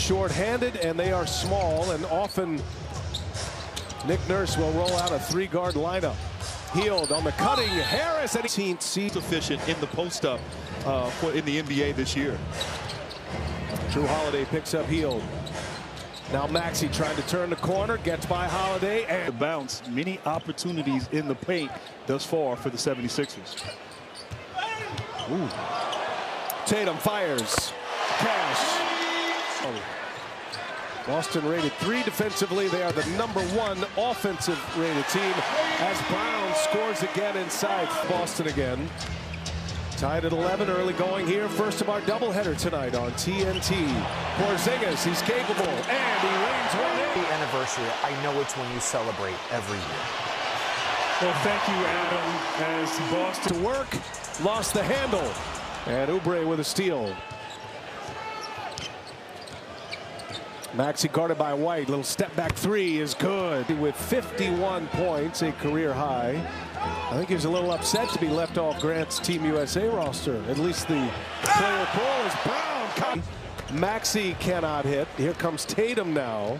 short-handed, and they are small, and often Nick Nurse will roll out a three-guard lineup. Hield on the cutting, Harris, and he's efficient in the post-up in the NBA this year. Drew Holiday picks up Hield. Now Maxey trying to turn the corner, gets by Holiday, and the bounce. Many opportunities in the paint thus far for the 76ers. Ooh. Tatum fires. Cash. Boston rated 3 defensively. They are the #1 offensive rated team as Brown scores again inside. Boston again. Tied at 11 early going here. First of our doubleheader tonight on TNT. Porzingis, he's capable, and he lays one in. The anniversary, I know it's when you celebrate every year. Well, thank you, Adam, as Boston. To work, lost the handle, and Oubre with a steal. Maxey guarded by White. Little step back three is good with 51 points, a career high. I think he was a little upset to be left off Grant's Team USA roster. At least the player pool is Brown. Maxey cannot hit. Here comes Tatum now.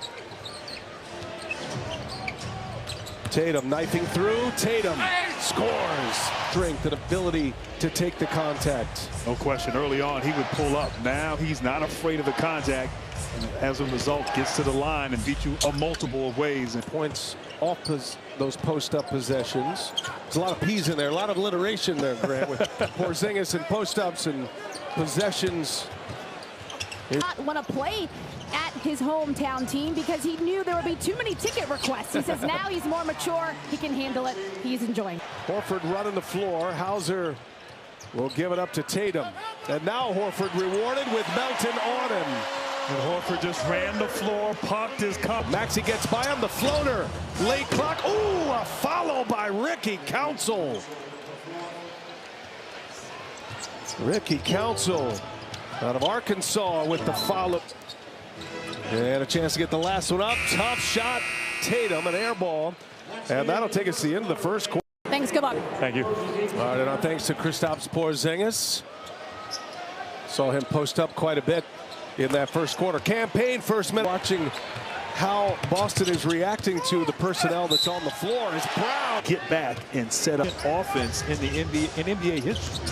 Tatum knifing through. Tatum scores. Strength and ability to take the contact. No question. Early on, he would pull up. Now he's not afraid of the contact. And as a result, gets to the line and beat you a multiple of ways. And points off those post-up possessions. There's a lot of P's in there, a lot of alliteration there, Grant, with Porzingis and post-ups and possessions. Not want to play at his hometown team because he knew there would be too many ticket requests. He says now he's more mature, he can handle it, he's enjoying. Horford running the floor. Hauser will give it up to Tatum. And now Horford rewarded with Melton on him. And Horford just ran the floor, popped his cup. Maxey gets by him, the floater. Late clock. Ooh, a follow by Ricky Council. Ricky Council out of Arkansas with the follow. And a chance to get the last one up. Tough shot. Tatum, an air ball. And that'll take us to the end of the first quarter. Thanks, good luck. Thank you. All right, and our thanks to Kristaps Porzingis. Saw him post up quite a bit in that first quarter. Campaign first minute. Watching how Boston is reacting to the personnel that's on the floor is Brown. Get back and set up offense in the NBA history.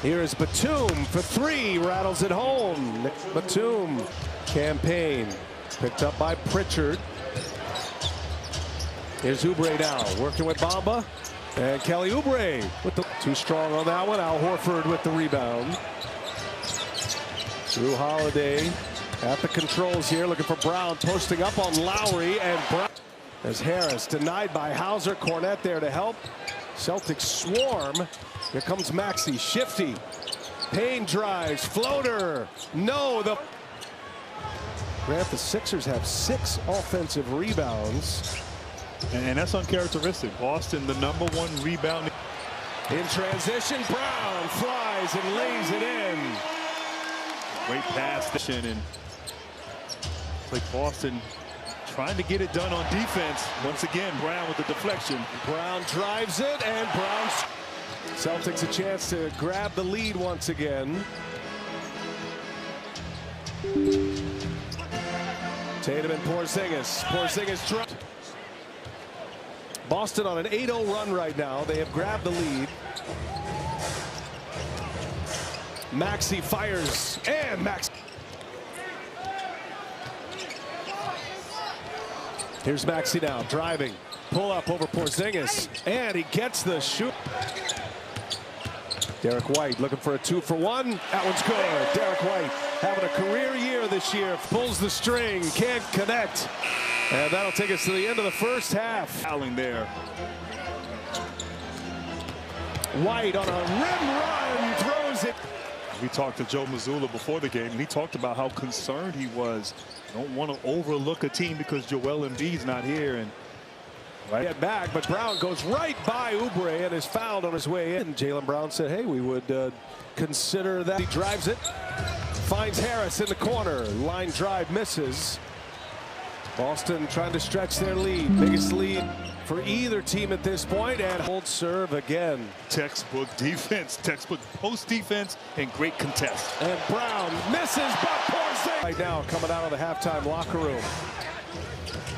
Here is Batum for 3, rattles it home. Batum, Campaign, picked up by Pritchard. Here's Oubre now, working with Bamba. And Kelly Oubre with the too strong on that one. Al Horford with the rebound. Drew Holiday at the controls here, looking for Brown, posting up on Lowry, and Brown. As Harris denied by Hauser, Cornette there to help. Celtics swarm. Here comes Maxey, shifty. Payne drives, floater. No, Grant, the Sixers have 6 offensive rebounds. And that's uncharacteristic. Boston, the #1 rebound. In transition, Brown flies and lays it in. Great pass, and it's like Boston trying to get it done on defense. Once again, Brown with the deflection. Brown drives it, and Brown. Celtics a chance to grab the lead once again. Tatum and Porzingis. Porzingis dropped. Boston on an 8-0 run right now. They have grabbed the lead. Maxey fires, and Maxey. Here's Maxey now, driving. Pull up over Porzingis, and he gets the shoot. Derek White looking for a 2-for-1. That one's good. Derek White having a career year this year. Pulls the string, can't connect. And that'll take us to the end of the first half. Fouling there. White on a rim run, throws it. We talked to Joe Mazzulla before the game, and he talked about how concerned he was. Don't want to overlook a team because Joel Embiid's not here. And get back, but Brown goes right by Oubre and is fouled on his way in. Jaylen Brown said, hey, we would consider that. He drives it, finds Harris in the corner. Line drive misses. Boston trying to stretch their lead. Biggest lead for either team at this point. And hold serve again. Textbook defense, textbook post defense, and great contest. And Brown misses, but Porzingis right now coming out of the halftime locker room.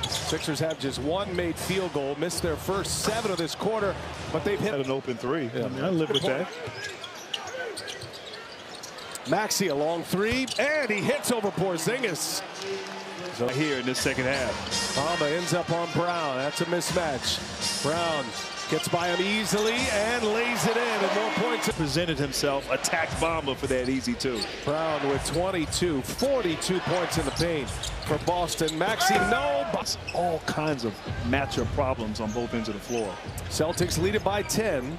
Sixers have just one made field goal, missed their first 7 of this quarter, but they've hit an open 3. Yeah. I mean, I live with that. Maxey a long 3, and he hits over Porzingis. So here in this second half. Bamba ends up on Brown. That's a mismatch. Brown gets by him easily and lays it in, and more points. Presented himself, attacked Bamba for that easy 2. Brown with 22, 42 points in the paint for Boston. Maxey, no. All kinds of matchup problems on both ends of the floor. Celtics lead it by 10.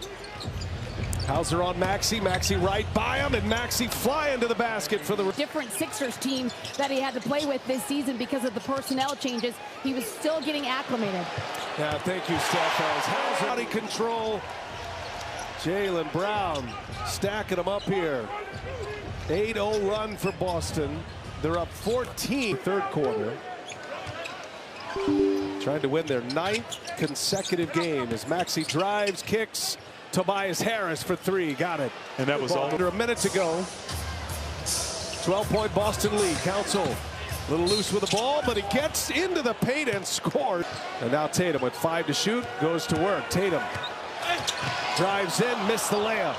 Hauser on Maxey. Maxey right by him, and Maxey flying to the basket for the different Sixers team that he had to play with this season because of the personnel changes. He was still getting acclimated. Yeah, thank you, Steph. As Hauser body control. Jaylen Brown stacking them up here. 8-0 run for Boston. They're up 14 third quarter. Trying to win their 9th consecutive game as Maxey drives, kicks. Tobias Harris for 3, got it. And that was all under a minute to go. 12-point Boston lead. Council a little loose with the ball, but he gets into the paint and scores. And now Tatum with 5 to shoot, goes to work. Tatum drives in, missed the layup.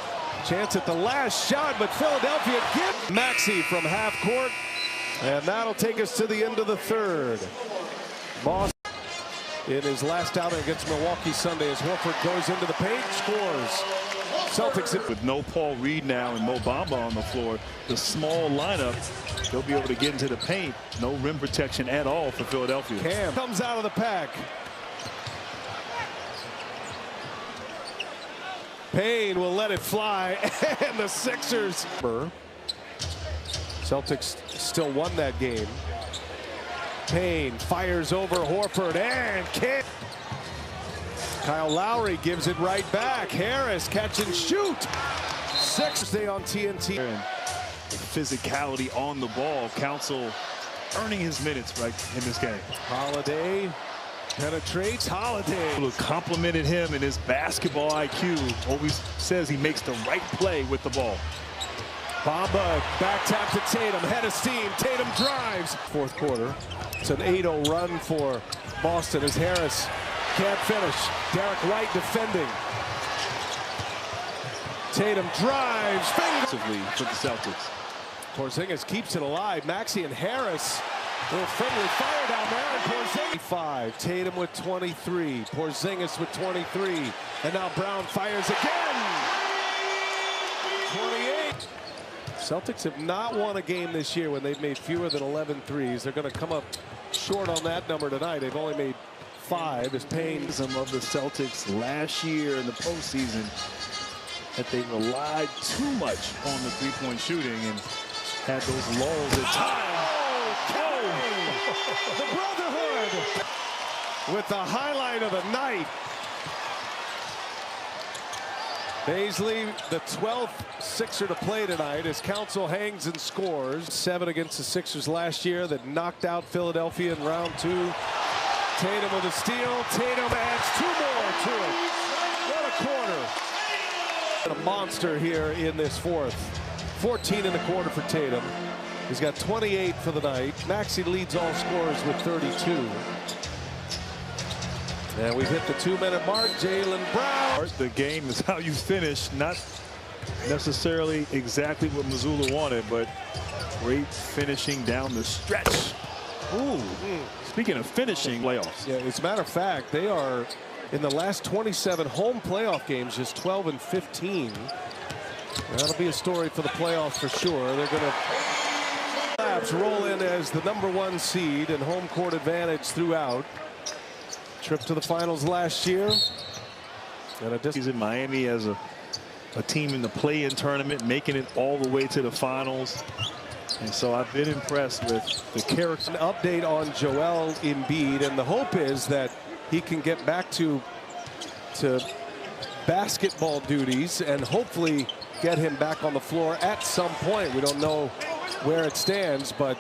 Chance at the last shot, but Philadelphia gets Maxey from half court. And that'll take us to the end of the third. Boston in his last outing against Milwaukee Sunday as Horford goes into the paint, scores. Celtics with no Paul Reed now and Mo Bamba on the floor. The small lineup, they'll be able to get into the paint. No rim protection at all for Philadelphia. Cam comes out of the pack. Payne will let it fly, and the Sixers. Celtics still won that game. Payne fires over Horford and can't. Kyle Lowry gives it right back. Harris catch and shoot. Sixers stay on TNT. And the physicality on the ball. Council earning his minutes right in this game. Holiday penetrates. Holiday Complimented him in his basketball IQ. Always says he makes the right play with the ball. Bamba back tap to Tatum. Head of steam. Tatum drives. Fourth quarter. It's an 8-0 run for Boston as Harris can't finish. Derek White defending. Tatum drives. Offensively for the Celtics. Porzingis keeps it alive. Maxey and Harris. A little friendly fire down there. And Porzingis 5. Tatum with 23. Porzingis with 23. And now Brown fires again. 28. Celtics have not won a game this year when they've made fewer than 11 threes. They're going to come up short on that number tonight. They've only made 5 as Payne. Some of the Celtics last year in the postseason that they relied too much on the three-point shooting and had those lulls at times. The Brotherhood with the highlight of the night. Baisley, the 12th Sixer to play tonight as Council hangs and scores. 7 against the Sixers last year that knocked out Philadelphia in round 2. Tatum with a steal. Tatum adds 2 more to it. What a quarter. A monster here in this fourth. 14 in the quarter for Tatum. He's got 28 for the night. Maxey leads all scorers with 32. And we've hit the 2-minute mark. Jaylen Brown. The game is how you finish, not necessarily exactly what Missoula wanted, but great finishing down the stretch. Ooh. Speaking of finishing, playoffs. Yeah, as a matter of fact, they are in the last 27 home playoff games, just 12 and 15. That'll be a story for the playoffs for sure. They're going to roll in as the #1 seed and home court advantage throughout. Trip to the finals last year. And He's in Miami as a team in the play-in tournament, making it all the way to the finals. And so I've been impressed with the character. An update on Joel Embiid, and the hope is that he can get back to basketball duties and hopefully get him back on the floor at some point. We don't know where it stands, but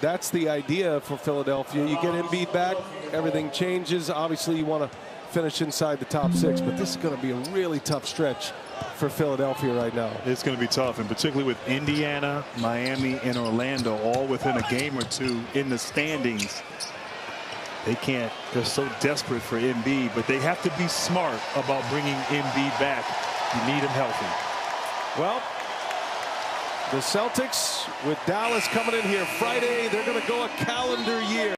that's the idea for Philadelphia. You get Embiid back, everything changes. Obviously, you want to finish inside the top 6, but this is going to be a really tough stretch for Philadelphia right now. It's going to be tough, and particularly with Indiana, Miami, and Orlando all within a game or two in the standings. They can't. They're so desperate for Embiid, but they have to be smart about bringing Embiid back. You need him healthy. Well, the Celtics with Dallas coming in here Friday, they're going to go a calendar year.